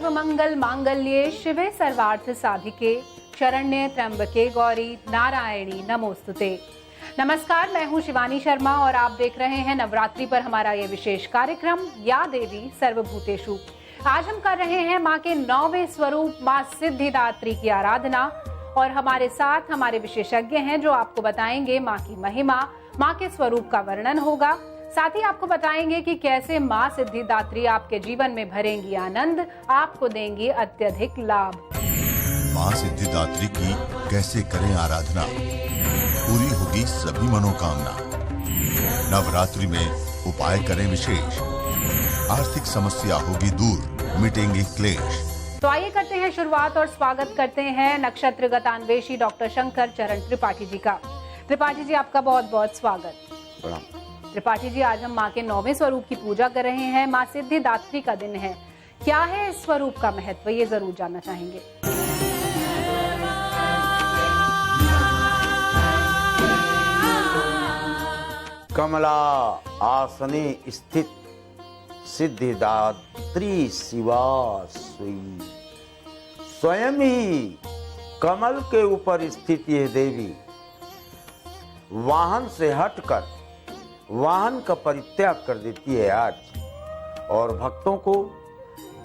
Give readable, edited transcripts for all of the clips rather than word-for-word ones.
सर्वमंगल मांगल्ये शिवे सर्वार्थ साधिके शरण्ये त्र्यंबके गौरी नारायणी नमोस्तुते। नमस्कार, मैं हूं शिवानी शर्मा और आप देख रहे हैं नवरात्रि पर हमारा ये विशेष कार्यक्रम या देवी सर्वभूतेषु। आज हम कर रहे हैं मां के 9वें स्वरूप मां सिद्धिदात्री की आराधना और हमारे साथ हमारे विशेषज्ञ हैं जो आपको बताएंगे मां की महिमा, मां के स्वरूप का वर्णन होगा। साथ ही आपको बताएंगे कि कैसे मां सिद्धिदात्री आपके जीवन में भरेंगी आनंद, आपको देंगी अत्यधिक लाभ। मां सिद्धिदात्री की कैसे करें आराधना, पूरी होगी सभी मनोकामना। नवरात्रि में उपाय करें विशेष, आर्थिक समस्या होगी दूर, मिटेंगे क्लेश। तो आइए करते हैं शुरुआत और स्वागत करते हैं नक्षत्र गतान्वेषी डॉक्टर शंकर चरण त्रिपाठी जी का। त्रिपाठी जी, आपका बहुत बहुत स्वागत। त्रिपाठी जी, आज हम मां के 9वें स्वरूप की पूजा कर रहे हैं। मां सिद्धिदात्री का दिन है, क्या है इस स्वरूप का महत्व, ये जरूर जानना चाहेंगे। कमला आसने स्थित सिद्धिदात्री शिवा सुई। स्वयं ही कमल के ऊपर स्थित यह देवी वाहन से हटकर वाहन का परित्याग कर देती है आज, और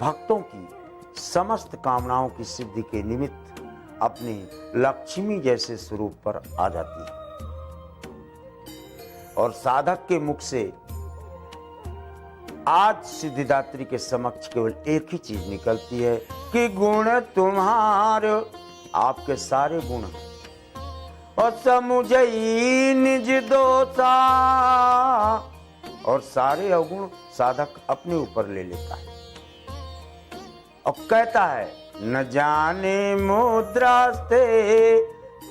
भक्तों की समस्त कामनाओं की सिद्धि के निमित्त अपने लक्ष्मी जैसे स्वरूप पर आ जाती है। और साधक के मुख से आज सिद्धिदात्री के समक्ष केवल एक ही चीज निकलती है कि गुण तुम्हारे, आपके सारे गुण हैं और समुझई निज दोषा, और सारे अवगुण साधक अपने ऊपर ले लेता है और कहता है न जाने मुद्रास्ते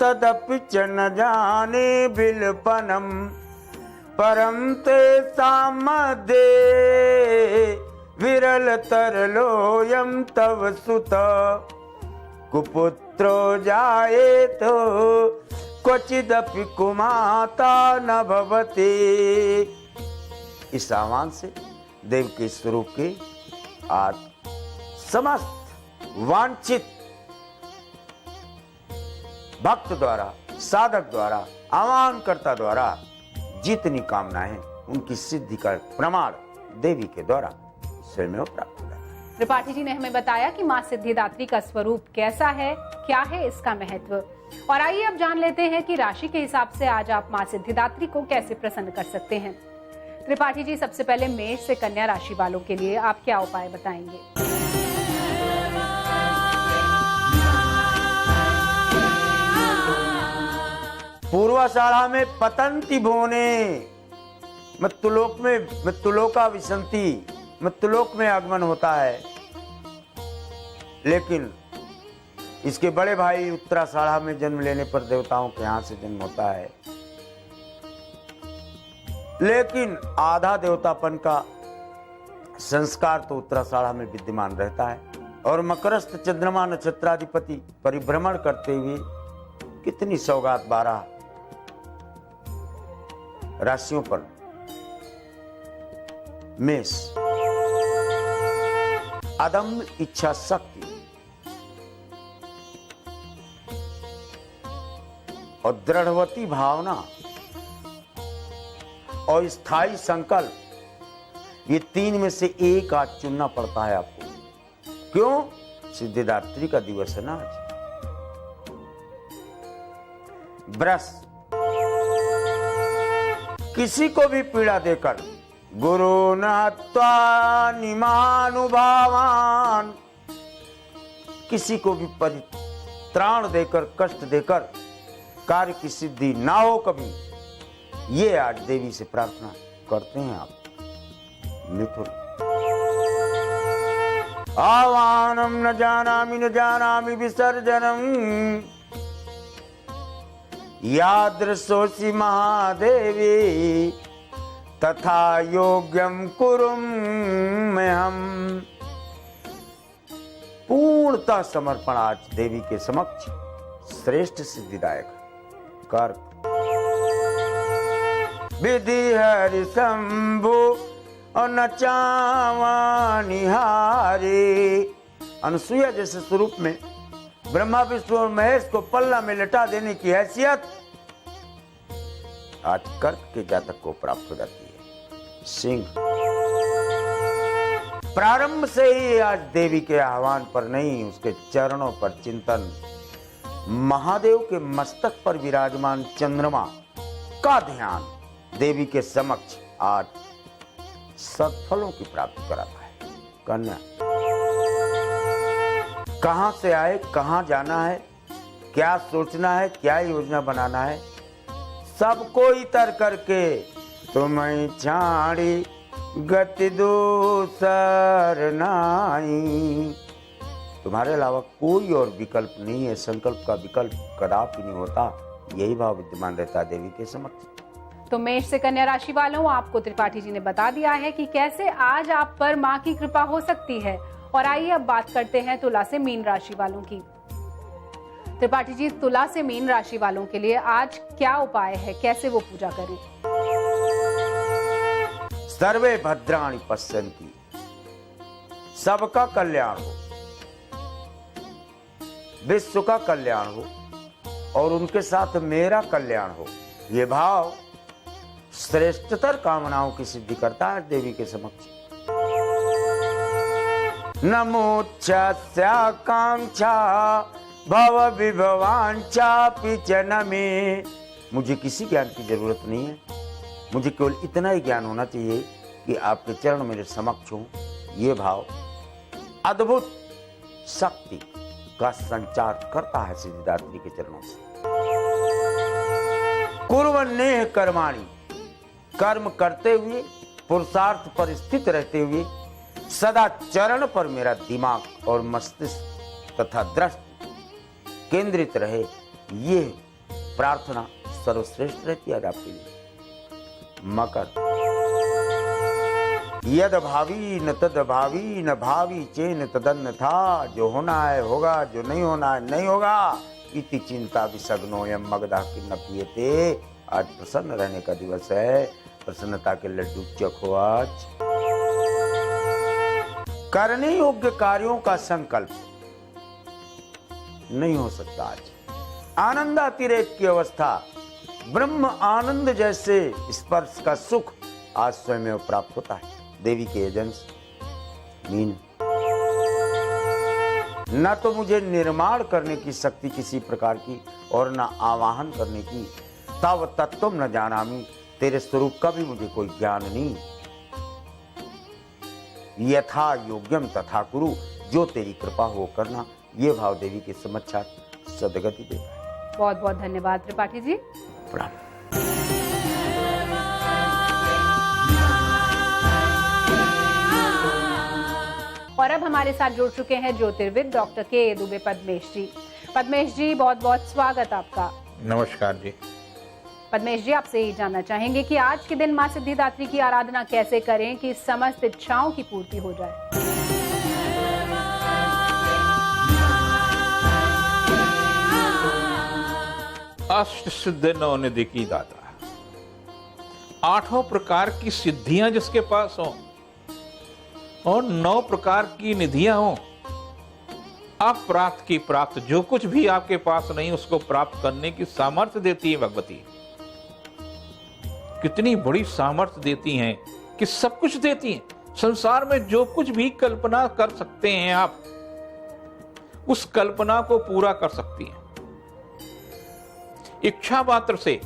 तदपि च न जाने बिलपनम परम ते सामदे विरल तरलोयम तव सुत कुपुत्रो जाये तो क्वचिदपि कुमाता न भवति। इस आह्वान से देव के स्वरूप के आज समस्त वांछित भक्त द्वारा, साधक द्वारा, आह्वानकर्ता द्वारा जितनी कामनाएं उनकी सिद्धि का प्रमाण देवी के द्वारा स्वयं में प्राप्त होगा। त्रिपाठी जी ने हमें बताया कि मां सिद्धिदात्री का स्वरूप कैसा है, क्या है इसका महत्व। और आइए अब जान लेते हैं कि राशि के हिसाब से आज आप मां सिद्धिदात्री को कैसे प्रसन्न कर सकते हैं। त्रिपाठी जी, सबसे पहले मेष से कन्या राशि वालों के लिए आप क्या उपाय बताएंगे। पूर्वाषाढ़ा में पतंति भुवने, मृत्युलोक में मृत्युलोका विसंति, मृत्युलोक में आगमन होता है। लेकिन इसके बड़े भाई उत्तराषाढ़ा में जन्म लेने पर देवताओं के यहाँ से जन्म होता है, लेकिन आधा देवतापन का संस्कार तो उत्तराषाढ़ा में विद्यमान रहता है। और मकरस्थ चंद्रमा नक्षत्राधिपति परिभ्रमण करते हुए कितनी सौगात 12 राशियों पर मेष, अदम्य इच्छा शक्ति और दृढ़वती भावना और स्थायी संकल्प, ये 3 में से एक आज चुनना पड़ता है आपको। क्यों? सिद्धिदात्री का दिवस है ना आज। वृष, किसी को भी पीड़ा देकर गुरु नत्वा निमानुभावान, किसी को भी परित्राण देकर, कष्ट देकर कार्य की सिद्धि ना हो कभी, ये आज देवी से प्रार्थना करते हैं आप। मिथुन, आवानम न जानामि विसर्जनम यादृशोऽसि महादेवी तथा योग्यम कुरुम में हम। पूर्णतः समर्पण आज देवी के समक्ष श्रेष्ठ सिद्धिदायक कर। विधि हरि शंभु और नचावा निहारे अनसुईया जैसे स्वरूप में ब्रह्मा विष्णु और महेश को पल्ला में लटा देने की हैसियत आज कर्क के जातक को प्राप्त हो जाती है। सिंह, प्रारंभ से ही आज देवी के आह्वान पर नहीं, उसके चरणों पर चिंतन, महादेव के मस्तक पर विराजमान चंद्रमा का ध्यान देवी के समक्ष आज सत्फलों की प्राप्ति कराता है। कन्या, कहां से आए, कहां जाना है, क्या सोचना है, क्या योजना बनाना है, सबको इतर करके तुम्हें छाड़ी गति दूसर नाई। तुम्हारे अलावा कोई और विकल्प नहीं है, संकल्प का विकल्प कदापि नहीं होता। यही भाव विद्यमान रहता है देवी के समक्ष। तो मेष से कन्या राशि वालों, आपको त्रिपाठी जी ने बता दिया है कि कैसे आज आप पर मां की कृपा हो सकती है। और आइए अब बात करते हैं तुला से मीन राशि वालों की। त्रिपाठी जी, तुला से मीन राशि वालों के लिए आज क्या उपाय है, कैसे वो पूजा करें? सर्वे भद्राणि पश्यन्ति, सबका कल्याण हो, विश्व का कल्याण हो और उनके साथ मेरा कल्याण हो, ये भाव श्रेष्ठतर कामनाओं की सिद्धि करता है देवी के समक्ष। नमोच्छाकांक्षा भव विभवांचा पिचन में। मुझे किसी ज्ञान की जरूरत नहीं है, मुझे केवल इतना ही ज्ञान होना चाहिए कि आपके चरण मेरे समक्ष हो। ये भाव अद्भुत शक्ति का संचार करता है सिद्धिदात्री के चरणों से। कुर्वन्नेह कर्माणि, कर्म करते हुए, पुरुषार्थ पर स्थित रहते हुए, सदा चरण पर मेरा दिमाग और मस्तिष्क तथा दृष्टि केंद्रित रहे, ये प्रार्थना सर्वश्रेष्ठ रहती है आपके लिए। मकर, यद भावी न तद भावी न भावी चेन तदन्न था। जो होना है होगा, जो नहीं होना है नहीं होगा। इति चिंता विसग्नोयम मगधा किन्न पीयते। आज प्रसन्न रहने का दिवस है, प्रसन्नता के लड्डू चखो आज। करने योग्य कार्यों का संकल्प नहीं हो सकता आज। आनंदातिरेक की अवस्था, ब्रह्म आनंद जैसे स्पर्श का सुख आज स्वयं प्राप्त होता है देवी के एजेंस। मीन, न तो मुझे निर्माण करने की शक्ति किसी प्रकार की और न आवाहन करने की। तव तत्व न जानामि, तेरे स्वरूप का भी मुझे कोई ज्ञान नहीं। यथा योग्यम तथा कुरु, जो तेरी कृपा हो करना। ये भाव देवी के समक्षात सदगति देता है। बहुत बहुत धन्यवाद त्रिपाठी जी। प्रणाम। और अब हमारे साथ जुड़ चुके हैं ज्योतिर्विद डॉक्टर के दुबे पद्मेश जी। पद्मेश जी, बहुत बहुत स्वागत आपका। नमस्कार जी। पद्मेश जी, आपसे ही जानना चाहेंगे कि आज के दिन मां सिद्धिदात्री की आराधना कैसे करें कि समस्त इच्छाओं की पूर्ति हो जाए। अष्ट सिद्धि नौ निधि की दाता, आठों प्रकार की सिद्धियां जिसके पास हो और 9 प्रकार की निधियां हो, अप्राप्त की प्राप्त, जो कुछ भी आपके पास नहीं उसको प्राप्त करने की सामर्थ्य देती है भगवती। कितनी बड़ी सामर्थ्य देती हैं कि सब कुछ देती हैं। संसार में जो कुछ भी कल्पना कर सकते हैं आप, उस कल्पना को पूरा कर सकती हैं इच्छा मात्र से।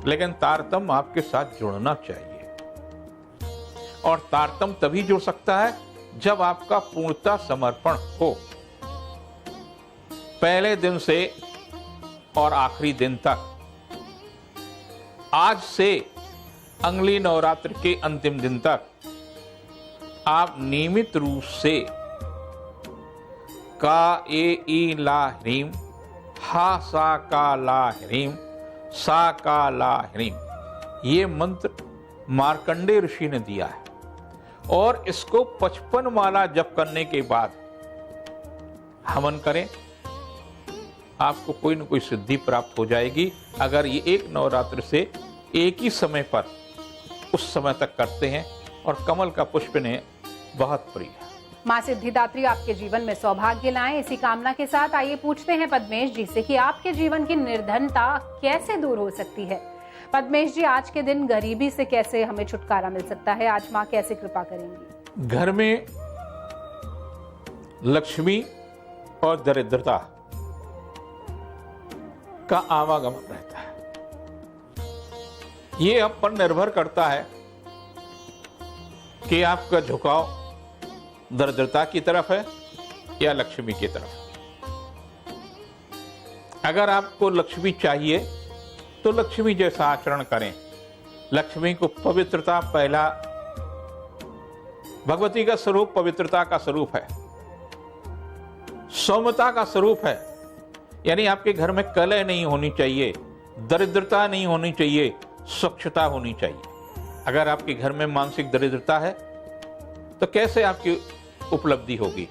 लेकिन तारतम्य आपके साथ जुड़ना चाहिए, और तारतम्य तभी जुड़ सकता है जब आपका पूर्णता समर्पण हो। पहले दिन से और आखिरी दिन तक, आज से अंगली नवरात्र के अंतिम दिन तक आप नियमित रूप से का ए ई ला ह्रीम, हा सा का ला ह्रीम, सा का ला ह्रीम, ये मंत्र मार्कंडेय ऋषि ने दिया है। और इसको 55 माला जप करने के बाद हवन करें, आपको कोई न कोई सिद्धि प्राप्त हो जाएगी। अगर ये एक नवरात्र से एक ही समय पर उस समय तक करते हैं। और कमल का पुष्प ने बहुत प्रिय है। माँ सिद्धिदात्री आपके जीवन में सौभाग्य लाएं, इसी कामना के साथ आइए पूछते हैं पद्मेश जी से कि आपके जीवन की निर्धनता कैसे दूर हो सकती है। पद्मेश जी, आज के दिन गरीबी से कैसे हमें छुटकारा मिल सकता है? आज माँ कैसे कृपा करेंगी? घर में लक्ष्मी और दरिद्रता का आवागमन रहता है। ये आप पर निर्भर करता है कि आपका झुकाव दरिद्रता की तरफ है या लक्ष्मी की तरफ। अगर आपको लक्ष्मी चाहिए तो लक्ष्मी जैसा आचरण करें। लक्ष्मी को पवित्रता, पहला भगवती का स्वरूप पवित्रता का स्वरूप है, सौम्यता का स्वरूप है। यानी आपके घर में कलह नहीं होनी चाहिए, दरिद्रता नहीं होनी चाहिए, स्वच्छता होनी चाहिए। अगर आपके घर में मानसिक दरिद्रता है तो कैसे आपकी उपलब्धि होगी?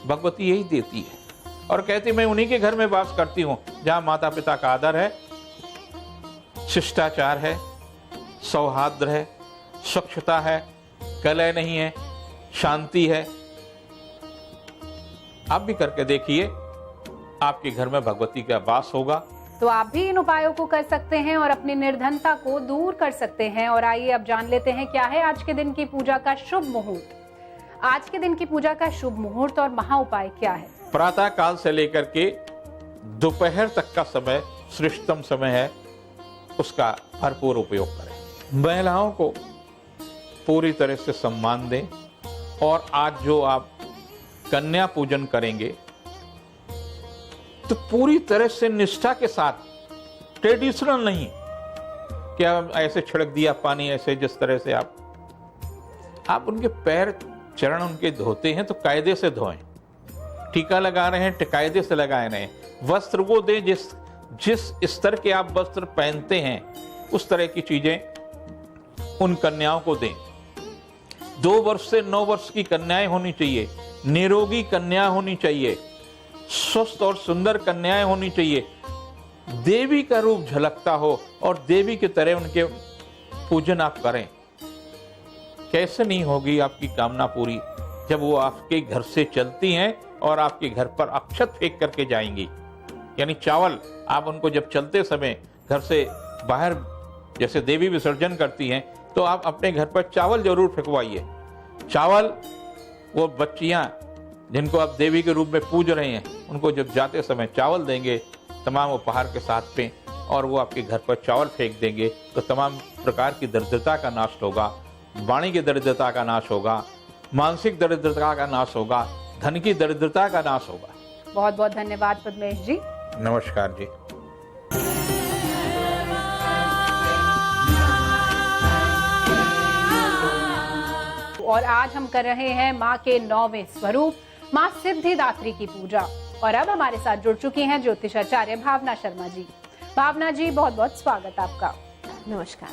भगवती यही देती है और कहती मैं उन्हीं के घर में वास करती हूं जहां माता पिता का आदर है, शिष्टाचार है, सौहार्द है, स्वच्छता है, कलह नहीं है, शांति है। आप भी करके देखिए, आपके घर में भगवती का वास होगा। तो आप भी इन उपायों को कर सकते हैं और अपनी निर्धनता को दूर कर सकते हैं। और आइए अब जान लेते हैं क्या है आज के दिन की पूजा का शुभ मुहूर्त। आज के दिन की पूजा का शुभ मुहूर्त और महा उपाय क्या है? प्रातः काल से लेकर के दोपहर तक का समय श्रेष्ठतम समय है, उसका भरपूर उपयोग करें। महिलाओं को पूरी तरह से सम्मान दें। और आज जो आप कन्या पूजन करेंगे तो पूरी तरह से निष्ठा के साथ, ट्रेडिशनल नहीं कि आप ऐसे छिड़क दिया पानी, ऐसे जिस तरह से आप उनके पैर चरण उनके धोते हैं तो कायदे से धोएं। टीका लगा रहे हैं, कायदे से लगाए रहे हैं। वस्त्र वो दें जिस स्तर के आप वस्त्र पहनते हैं, उस तरह की चीजें उन कन्याओं को दें। 2 वर्ष से 9 वर्ष की कन्याएं होनी चाहिए, निरोगी कन्या होनी चाहिए, स्वस्थ और सुंदर कन्याएं होनी चाहिए, देवी का रूप झलकता हो और देवी की तरह उनके पूजन आप करें। कैसे नहीं होगी आपकी कामना पूरी जब वो आपके घर से चलती हैं और आपके घर पर अक्षत फेंक करके जाएंगी। यानी चावल आप उनको जब चलते समय घर से बाहर, जैसे देवी विसर्जन करती हैं, तो आप अपने घर पर चावल जरूर फेंकवाइए। चावल वो बच्चियां जिनको आप देवी के रूप में पूज रहे हैं, उनको जब जाते समय चावल देंगे तमाम उपहार के साथ में, और वो आपके घर पर चावल फेंक देंगे, तो तमाम प्रकार की दरिद्रता का नाश होगा, वाणी की दरिद्रता का नाश होगा, मानसिक दरिद्रता का नाश होगा, धन की दरिद्रता का नाश होगा। बहुत बहुत धन्यवाद पद्मेश जी। नमस्कार जी। और आज हम कर रहे हैं माँ के 9वें स्वरूप माँ सिद्धिदात्री की पूजा। और अब हमारे साथ जुड़ चुकी हैं ज्योतिषाचार्य भावना शर्मा जी। भावना जी, बहुत बहुत स्वागत आपका। नमस्कार।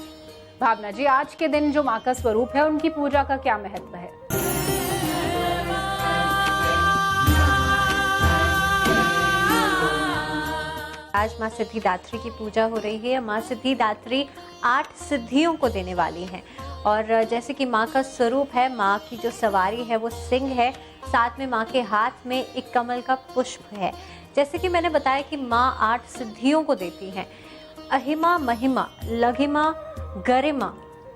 भावना जी, आज के दिन जो माँ का स्वरूप है, उनकी पूजा का क्या महत्व है? आज माँ सिद्धिदात्री की पूजा हो रही है। माँ सिद्धिदात्री 8 सिद्धियों को देने वाली हैं। और जैसे कि माँ का स्वरूप है, माँ की जो सवारी है वो सिंह है, साथ में माँ के हाथ में एक कमल का पुष्प है। जैसे कि मैंने बताया कि माँ 8 सिद्धियों को देती हैं। अहिमा, महिमा, लघिमा, गरिमा,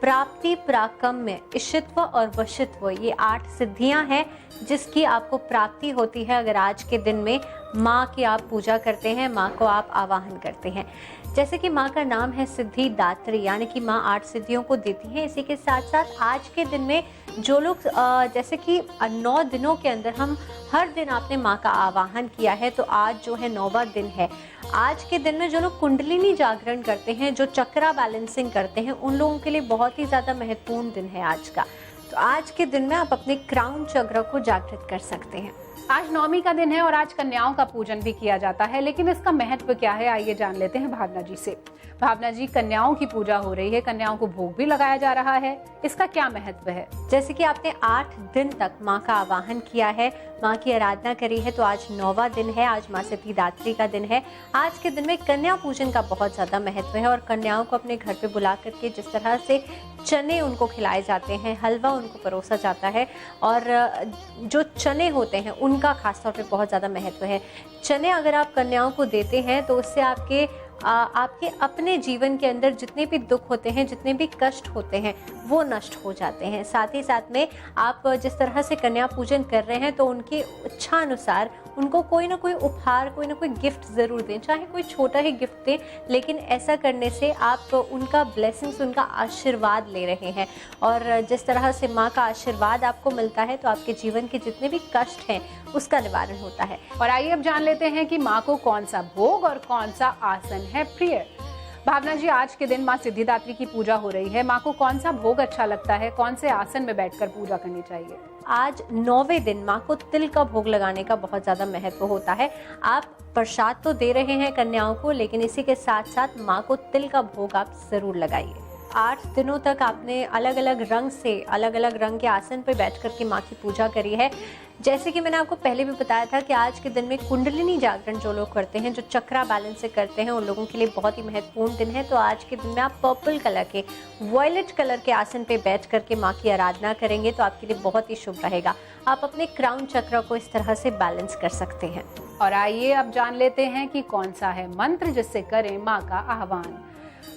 प्राप्ति, प्राकम्य, इशित्व और वशित्व, ये 8 सिद्धियां हैं जिसकी आपको प्राप्ति होती है अगर आज के दिन में माँ की आप पूजा करते हैं, माँ को आप आवाहन करते हैं। जैसे कि माँ का नाम है सिद्धिदात्री, यानी कि माँ 8 सिद्धियों को देती हैं। इसी के साथ साथ आज के दिन में जो लोग जैसे कि 9 दिनों के अंदर हम हर दिन आपने माँ का आवाहन किया है, तो आज जो है 9वां दिन है। आज के दिन में जो लोग कुंडलिनी जागरण करते हैं, जो चक्रा बैलेंसिंग करते हैं, उन लोगों के लिए बहुत ही ज़्यादा महत्वपूर्ण दिन है आज का। तो आज के दिन में आप अपने क्राउन चक्र को जागृत कर सकते हैं। आज 9वीं का दिन है और आज कन्याओं का पूजन भी किया जाता है, लेकिन इसका महत्व क्या है, आइए जान लेते हैं भावना जी से। भावना जी, कन्याओं की पूजा हो रही है, कन्याओं को भोग भी लगाया जा रहा है, इसका क्या महत्व है? जैसे कि आपने 8 दिन तक माँ का आवाहन किया है, माँ की आराधना करी है तो आज 9वां दिन है, आज माँ सिद्धिदात्री का दिन है। आज के दिन में कन्या पूजन का बहुत ज़्यादा महत्व है और कन्याओं को अपने घर पे बुला करके जिस तरह से चने उनको खिलाए जाते हैं, हलवा उनको परोसा जाता है और जो चने होते हैं उनका खासतौर पे बहुत ज़्यादा महत्व है। चने अगर आप कन्याओं को देते हैं तो उससे आपके अपने जीवन के अंदर जितने भी दुख होते हैं, जितने भी कष्ट होते हैं, वो नष्ट हो जाते हैं। साथ ही साथ में आप जिस तरह से कन्या पूजन कर रहे हैं तो उनकी इच्छा अनुसार उनको कोई ना कोई उपहार, कोई ना कोई गिफ्ट ज़रूर दें, चाहे कोई छोटा ही गिफ्ट दें, लेकिन ऐसा करने से आप उनका ब्लेसिंग्स, उनका आशीर्वाद ले रहे हैं। और जिस तरह से माँ का आशीर्वाद आपको मिलता है तो आपके जीवन के जितने भी कष्ट हैं उसका निवारण होता है। और आइए अब जान लेते हैं कि माँ को कौन सा भोग और कौन सा आसन है प्रिय। भावना जी, आज के दिन माँ सिद्धिदात्री की पूजा हो रही है, माँ को कौन सा भोग अच्छा लगता है, कौन से आसन में बैठकर पूजा करनी चाहिए? आज 9वें दिन माँ को तिल का भोग लगाने का बहुत ज़्यादा महत्व होता है। आप प्रसाद तो दे रहे हैं कन्याओं को, लेकिन इसी के साथ साथ माँ को तिल का भोग आप ज़रूर लगाइए। 8 दिनों तक आपने अलग अलग रंग के आसन पर बैठ कर के माँ की पूजा करी है। जैसे कि मैंने आपको पहले भी बताया था कि आज के दिन में कुंडलिनी जागरण जो लोग करते हैं, जो चक्रा बैलेंस से करते हैं, उन लोगों के लिए बहुत ही महत्वपूर्ण दिन है। तो आज के दिन में आप पर्पल कलर के, वॉयलेट कलर के आसन पे बैठ करके माँ की आराधना करेंगे तो आपके लिए बहुत ही शुभ रहेगा। आप अपने क्राउन चक्र को इस तरह से बैलेंस कर सकते हैं। और आइए अब जान लेते हैं कि कौन सा है मंत्र जिससे करें माँ का आह्वान।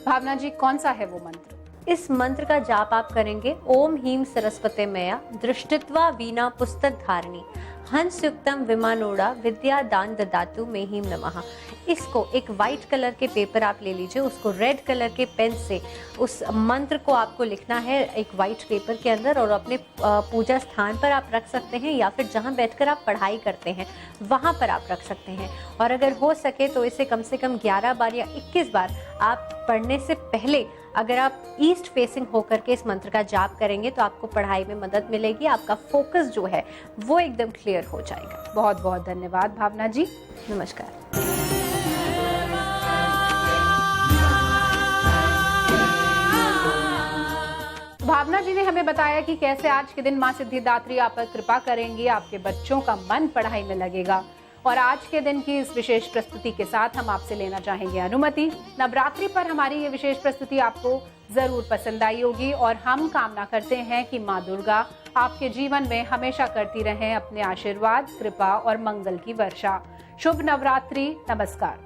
भावना जी, कौन सा है वो मंत्र? इस मंत्र का जाप आप करेंगे, ओम ह्रीं सरस्वती मैया दृष्टित्वा वीणा पुस्तक धारिणी हंसयुक्तम विमानोड़ा विद्या दान ददातु मे ह्रीं नमः। इसको एक वाइट कलर के पेपर आप ले लीजिए, उसको रेड कलर के पेन से उस मंत्र को आपको लिखना है एक वाइट पेपर के अंदर और अपने पूजा स्थान पर आप रख सकते हैं या फिर जहां बैठकर आप पढ़ाई करते हैं वहां पर आप रख सकते हैं। और अगर हो सके तो इसे कम से कम 11 बार या 21 बार आप पढ़ने से पहले अगर आप ईस्ट फेसिंग होकर के इस मंत्र का जाप करेंगे तो आपको पढ़ाई में मदद मिलेगी, आपका फोकस जो है वो एकदम क्लियर हो जाएगा। बहुत बहुत धन्यवाद भावना जी। नमस्कार। भावना जी ने हमें बताया कि कैसे आज के दिन माँ सिद्धिदात्री आप पर कृपा करेंगी, आपके बच्चों का मन पढ़ाई में लगेगा। और आज के दिन की इस विशेष प्रस्तुति के साथ हम आपसे लेना चाहेंगे अनुमति। नवरात्रि पर हमारी ये विशेष प्रस्तुति आपको जरूर पसंद आई होगी और हम कामना करते हैं कि माँ दुर्गा आपके जीवन में हमेशा करती रहें अपने आशीर्वाद, कृपा और मंगल की वर्षा। शुभ नवरात्रि। नमस्कार।